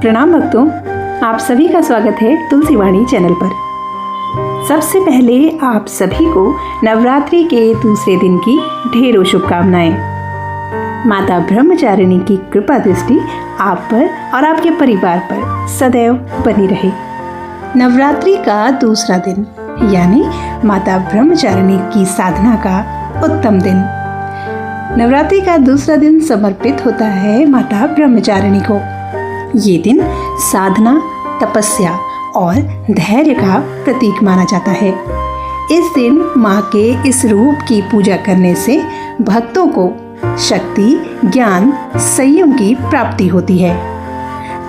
प्रणाम भक्तों, आप सभी का स्वागत है तुलसी वाणी चैनल पर। सबसे पहले आप सभी को नवरात्रि के दूसरे दिन की ढेरों शुभकामनाएं। माता ब्रह्मचारिणी की कृपा दृष्टि आप पर और आपके परिवार पर सदैव बनी रहे। नवरात्रि का दूसरा दिन यानी माता ब्रह्मचारिणी की साधना का उत्तम दिन। नवरात्रि का दूसरा दिन समर्पित होता है माता ब्रह्मचारिणी को। ये दिन साधना, तपस्या और धैर्य का प्रतीक माना जाता है। इस दिन माँ के इस रूप की पूजा करने से भक्तों को शक्ति, ज्ञान, संयम की प्राप्ति होती है।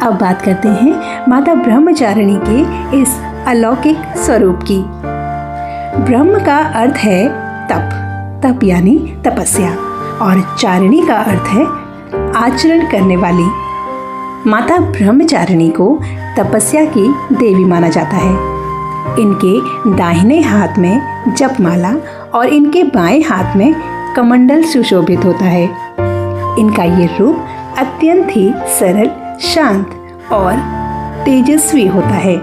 अब बात करते हैं माता ब्रह्मचारिणी के इस अलौकिक स्वरूप की। ब्रह्म का अर्थ है तप यानी तपस्या, और चारिणी का अर्थ है आचरण करने वाली। माता ब्रह्मचारिणी को तपस्या की देवी माना जाता है। इनके दाहिने हाथ में जपमाला और इनके बाएं हाथ में कमंडल सुशोभित होता है। इनका ये रूप अत्यंत ही सरल, शांत और तेजस्वी होता है।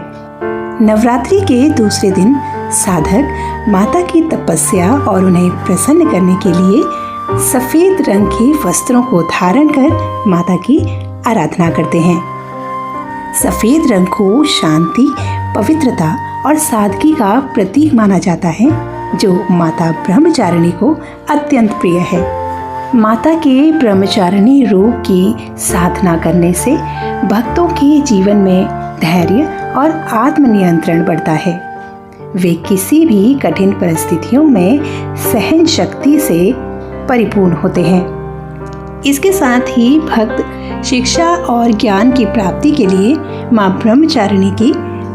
नवरात्रि के दूसरे दिन साधक माता की तपस्या और उन्हें प्रसन्न करने के लिए सफेद रंग के वस्त्रों को धारण कर माता की आराधना करते हैं। सफेद रंग को शांति, पवित्रता और सादगी का प्रतीक माना जाता है, जो माता ब्रह्मचारिणी को अत्यंत प्रिय है। माता के ब्रह्मचारिणी रूप की साधना करने से भक्तों के जीवन में धैर्य और आत्मनियंत्रण बढ़ता है। वे किसी भी कठिन परिस्थितियों में सहन शक्ति से परिपूर्ण होते हैं। इसके साथ ही भक्त शिक्षा और ज्ञान की प्राप्ति के लिए माँ ब्रह्मचारिणी की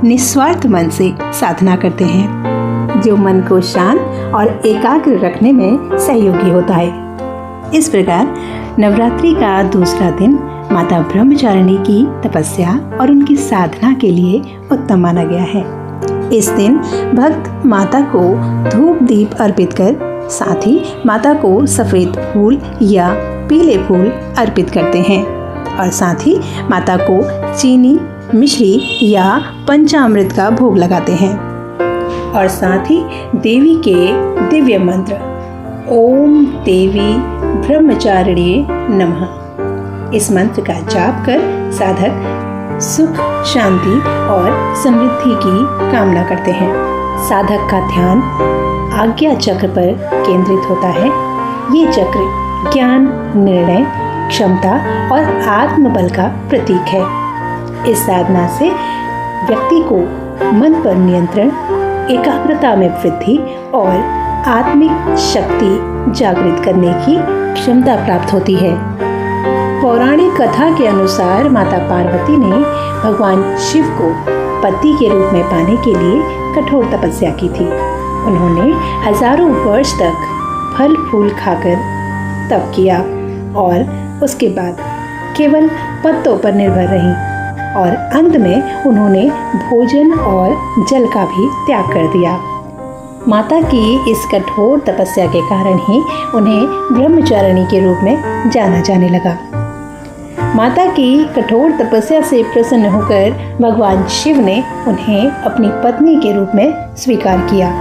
निस्वार्थ मन से साधना करते हैं, जो मन को शांत और एकाग्र रखने में सहयोगी होता है। इस प्रकार नवरात्रि का दूसरा दिन माता ब्रह्मचारिणी की तपस्या और उनकी साधना के लिए उत्तम माना गया है। इस दिन भक्त माता को धूप दीप अर्पित कर साथ ही माता को सफेद फूल या पीले फूल अर्पित करते हैं, और साथ ही माता को चीनी, मिश्री या पंचामृत का भोग लगाते हैं, और साथ ही देवी के दिव्य मंत्र ओम देवी ब्रह्मचारिणी नमः, इस मंत्र का जाप कर साधक सुख, शांति और समृद्धि की कामना करते हैं। साधक का ध्यान आज्ञा चक्र पर केंद्रित होता है। ये चक्र ज्ञान, निर्णय, क्षमता और आत्मबल का प्रतीक है। इस साधना से व्यक्ति को मन पर नियंत्रण, एकाग्रता में वृद्धि और आत्मिक शक्ति जागृत करने की क्षमता प्राप्त होती है। पौराणिक कथा के अनुसार माता पार्वती ने भगवान शिव को पति के रूप में पाने के लिए कठोर तपस्या की थी। उन्होंने हजारों वर्ष तक फल फूल खाकर तप किया और उसके बाद केवल पत्तों पर निर्भर रहीं, और अंत में उन्होंने भोजन और जल का भी त्याग कर दिया। माता की इस कठोर तपस्या के कारण ही उन्हें ब्रह्मचारिणी के रूप में जाना जाने लगा। माता की कठोर तपस्या से प्रसन्न होकर भगवान शिव ने उन्हें अपनी पत्नी के रूप में स्वीकार किया।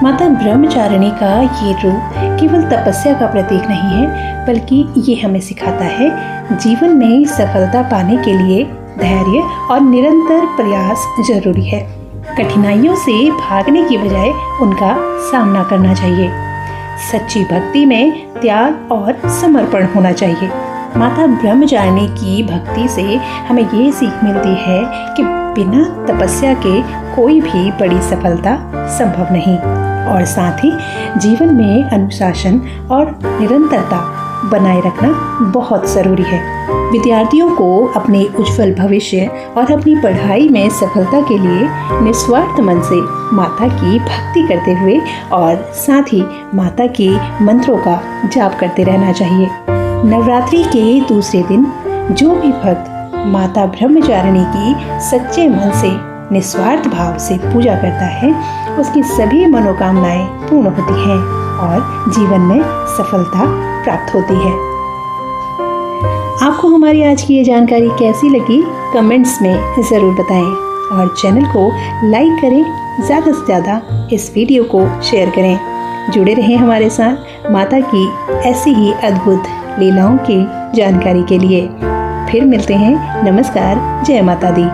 माता ब्रह्मचारिणी का ये रूप केवल तपस्या का प्रतीक नहीं है, बल्कि ये हमें सिखाता है जीवन में सफलता पाने के लिए धैर्य और निरंतर प्रयास जरूरी है। कठिनाइयों से भागने की बजाय उनका सामना करना चाहिए। सच्ची भक्ति में त्याग और समर्पण होना चाहिए। माता ब्रह्मचारिणी की भक्ति से हमें ये सीख मिलती है कि बिना तपस्या के कोई भी बड़ी सफलता संभव नहीं, और साथ ही जीवन में अनुशासन और निरंतरता बनाए रखना बहुत जरूरी है। विद्यार्थियों को अपने उज्जवल भविष्य और अपनी पढ़ाई में सफलता के लिए निस्वार्थ मन से माता की भक्ति करते हुए और साथ ही माता के मंत्रों का जाप करते रहना चाहिए। नवरात्रि के दूसरे दिन जो भी भक्त माता ब्रह्मचारिणी की सच्चे मन से निस्वार्थ भाव से पूजा करता है, उसकी सभी मनोकामनाएं पूर्ण होती हैं और जीवन में सफलता प्राप्त होती है। आप आपको हमारी आज की ये जानकारी कैसी लगी कमेंट्स में ज़रूर बताएं और चैनल को लाइक करें, ज़्यादा से ज़्यादा इस वीडियो को शेयर करें। जुड़े रहें हमारे साथ माता की ऐसी ही अद्भुत लीलाओं की जानकारी के लिए। फिर मिलते हैं। नमस्कार। जय माता दी।